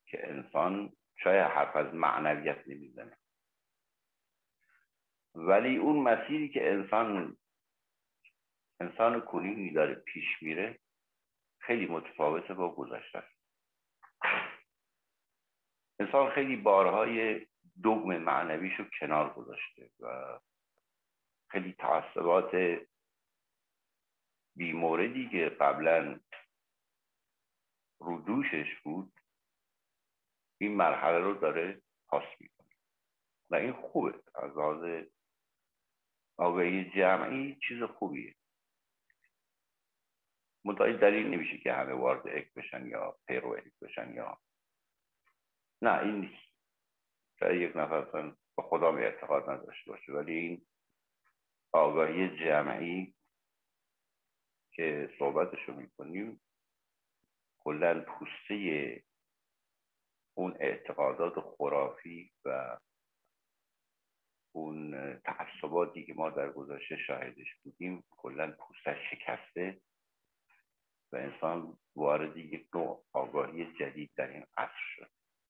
که انسان شاید حرف از معنویت نمیزنه، ولی اون مسیری که انسان کنونی داره پیش میره خیلی متفاوته با گذشته. انسان خیلی بارهای دگم معنویشو کنار گذاشته و خیلی تعصبات بی‌موردی که قبلا رو دوشش بود این مرحله رو داره پاس میکنه و این خوبه. از لحاظ آگاهی جمعی چیز خوبیه. منتها دلیل نمیشه که همه وارد اک بشن یا پیرو اک بشن یا نه، این نیست. شاید یک نفر اصلا به خدا اعتقاد نداشته باشه، ولی این آگاهی جمعی که صحبتشو میکنیم کلا پوسته اون اعتقادات خرافی و اون تعصباتی که ما در گذشته شاهدش بودیم کلا پوستش شکسته و انسان وارد یک نوع آگاهی جدید در این عصر شد.